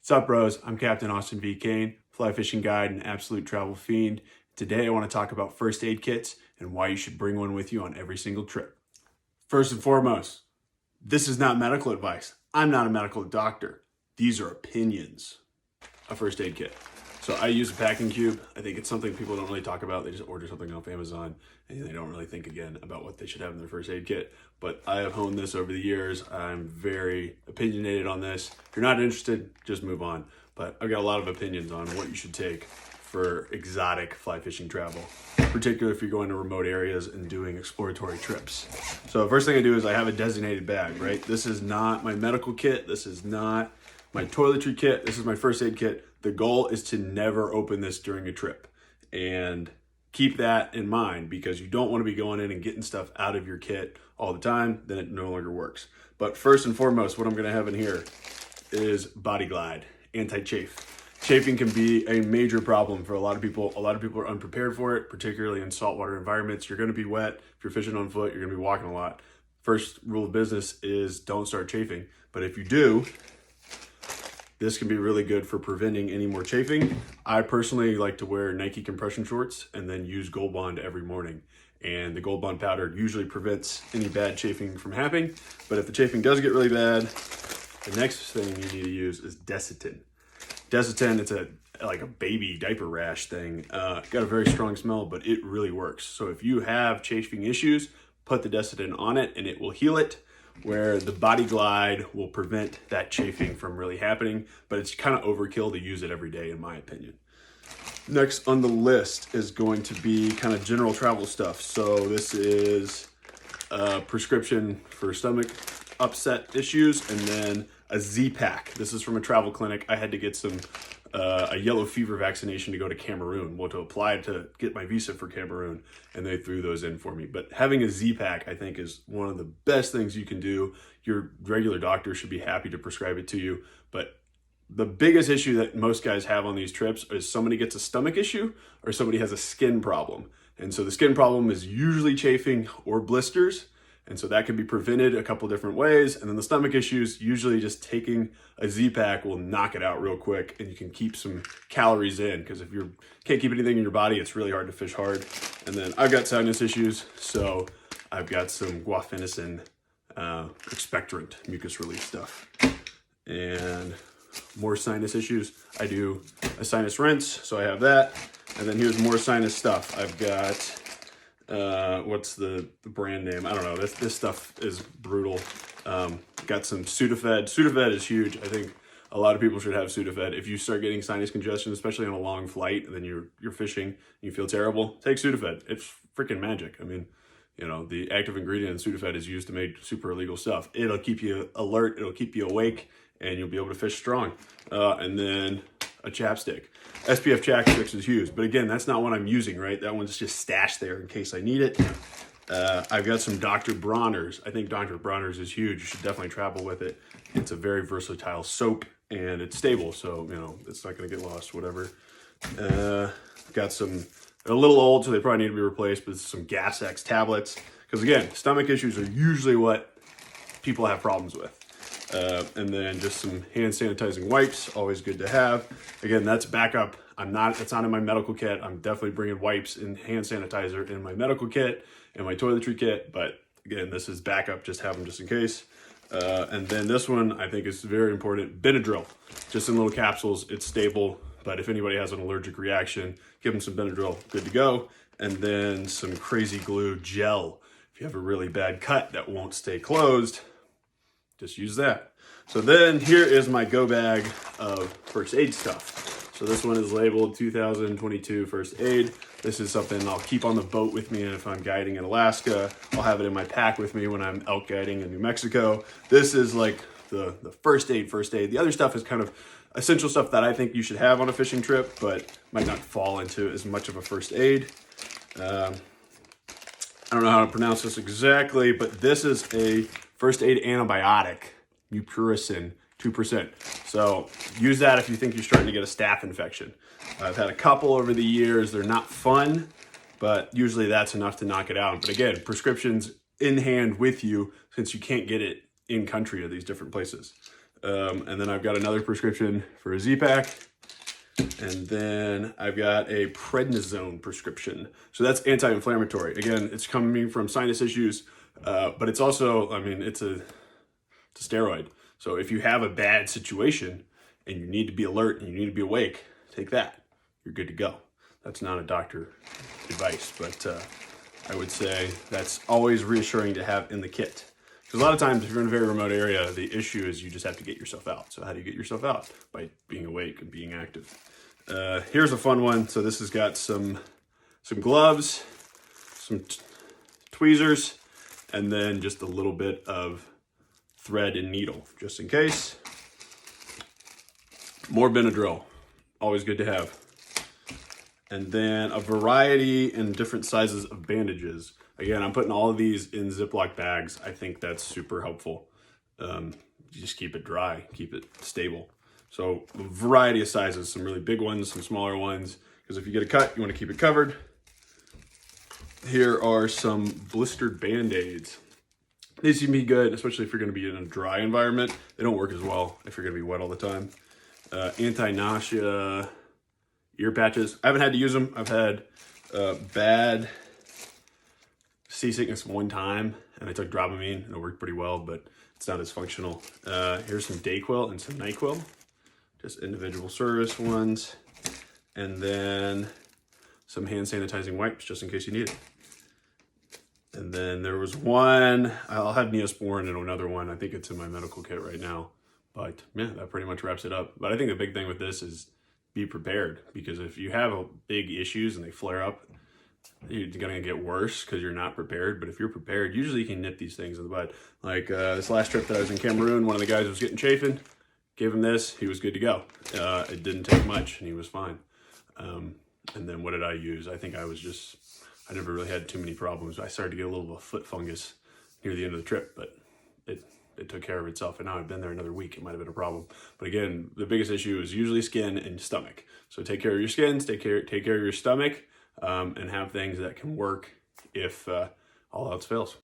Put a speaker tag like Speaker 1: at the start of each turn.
Speaker 1: Sup bros, I'm Captain Austin V. Kane, fly fishing guide and absolute travel fiend. Today I want to talk about first aid kits and why you should bring one with you on every single trip. First and foremost, this is not medical advice. I'm not a medical doctor. These are opinions. A first aid kit. So I use a packing cube. I think it's something people don't really talk about. They just order something off Amazon and they don't really think again about what they should have in their first aid kit. But I have honed this over the years. I'm very opinionated on this. If you're not interested, just move on. But I've got a lot of opinions on what you should take for exotic fly fishing travel, particularly if you're going to remote areas and doing exploratory trips. So the first thing I do is I have a designated bag, right? This is not my medical kit. This is not my toiletry kit. This is my first aid kit. The goal is to never open this during a trip, and keep that in mind because you don't want to be going in and getting stuff out of your kit all the time. Then it no longer works. But first and foremost, what I'm going to have in here is Body Glide anti-chafe. Chafing can be a major problem for a lot of people. A lot of people are unprepared for it, particularly in saltwater environments. You're going to be wet. If you're fishing on foot, you're going to be walking a lot. First rule of business is don't start chafing. But if you do, this can be really good for preventing any more chafing. I personally like to wear Nike compression shorts and then use Gold Bond every morning. And the Gold Bond powder usually prevents any bad chafing from happening. But if the chafing does get really bad, the next thing you need to use is Desitin. Desitin, it's like a baby diaper rash thing. Got a very strong smell, but it really works. So if you have chafing issues, put the Desitin on it and it will heal it, where the Body Glide will prevent that chafing from really happening, but it's kind of overkill to use it every day in my opinion. Next on the list is going to be kind of general travel stuff. So this is a prescription for stomach upset issues and then a Z-Pack. This is from a travel clinic. I had to get a yellow fever vaccination to go to Cameroon, to apply to get my visa for Cameroon, and they threw those in for me. But having a Z-Pack, I think, is one of the best things you can do. Your regular doctor should be happy to prescribe it to you. But the biggest issue that most guys have on these trips is somebody gets a stomach issue or somebody has a skin problem. And so the skin problem is usually chafing or blisters. And so that can be prevented a couple different ways. And then the stomach issues, usually just taking a Z-Pack will knock it out real quick and you can keep some calories in, because if you can't keep anything in your body, it's really hard to fish hard. And then I've got sinus issues, so I've got some guaifenesin expectorant mucus relief stuff. And more sinus issues, I do a sinus rinse, so I have that. And then here's more sinus stuff. I've got what's the brand name? I don't know. This stuff is brutal. Got some Sudafed. Sudafed is huge. I think a lot of people should have Sudafed. If you start getting sinus congestion, especially on a long flight, and then you're fishing and you feel terrible, take Sudafed. It's freaking magic. I mean, you know, the active ingredient in Sudafed is used to make super illegal stuff. It'll keep you alert. It'll keep you awake, and you'll be able to fish strong. And then a chapstick. SPF chapsticks is huge, but again, that's not what I'm using, right? That one's just stashed there in case I need it. I've got some Dr. Bronner's. I think Dr. Bronner's is huge. You should definitely travel with it. It's a very versatile soap and it's stable, so you know it's not going to get lost, whatever. Got some, they're a little old, so they probably need to be replaced, but some Gas X tablets, because again, stomach issues are usually what people have problems with. And then just some hand sanitizing wipes, always good to have. Again, that's backup. It's not in my medical kit. I'm definitely bringing wipes and hand sanitizer in my medical kit and my toiletry kit. But again, this is backup, just have them just in case. And then this one I think is very important, Benadryl. Just in little capsules, it's stable. But if anybody has an allergic reaction, give them some Benadryl, good to go. And then some Crazy Glue gel. If you have a really bad cut that won't stay closed, just use that. So then here is my go bag of first aid stuff. So this one is labeled 2022 first aid. This is something I'll keep on the boat with me, and if I'm guiding in Alaska, I'll have it in my pack with me when I'm elk guiding in New Mexico. This is like the first aid. The other stuff is kind of essential stuff that I think you should have on a fishing trip, but might not fall into as much of a first aid. I don't know how to pronounce this exactly, but this is a first aid antibiotic, mupirocin, 2%. So use that if you think you're starting to get a staph infection. I've had a couple over the years. They're not fun, but usually that's enough to knock it out. But again, prescriptions in hand with you, since you can't get it in country at these different places. And then I've got another prescription for a Z-Pack. And then I've got a prednisone prescription. So that's anti-inflammatory. Again, it's coming from sinus issues, but it's also, I mean, it's a steroid. So if you have a bad situation and you need to be alert and you need to be awake, take that. You're good to go. That's not a doctor advice, but I would say that's always reassuring to have in the kit. Because a lot of times if you're in a very remote area, the issue is you just have to get yourself out. So how do you get yourself out? By being awake and being active. Here's a fun one. So this has got some gloves, some tweezers, and then just a little bit of thread and needle, just in case. More Benadryl, always good to have. And then a variety and different sizes of bandages. Again, I'm putting all of these in Ziploc bags. I think that's super helpful. You just keep it dry, keep it stable. So a variety of sizes, some really big ones, some smaller ones, because if you get a cut, you want to keep it covered. Here are some blistered Band-Aids. These can be good, especially if you're going to be in a dry environment. They don't work as well if you're going to be wet all the time. Anti-nausea ear patches. I haven't had to use them. I've had bad seasickness one time, and I took Dramamine, and it worked pretty well, but it's not as functional. Here's some Dayquil and some NyQuil, just individual service ones, and then some hand sanitizing wipes, just in case you need it. And then there was one, I'll have Neosporin and another one. I think it's in my medical kit right now. But yeah, that pretty much wraps it up. But I think the big thing with this is be prepared, because if you have big issues and they flare up, you're gonna get worse because you're not prepared. But if you're prepared, usually you can nip these things in the bud. Like this last trip that I was in Cameroon, one of the guys was getting chafing, gave him this, he was good to go. It didn't take much and he was fine. And then what did I use? I think I never really had too many problems. I started to get a little bit of foot fungus near the end of the trip, but it took care of itself. And now I've been there another week. It might have been a problem. But again, the biggest issue is usually skin and stomach. So take care of your skin, take care of your stomach, and have things that can work if all else fails.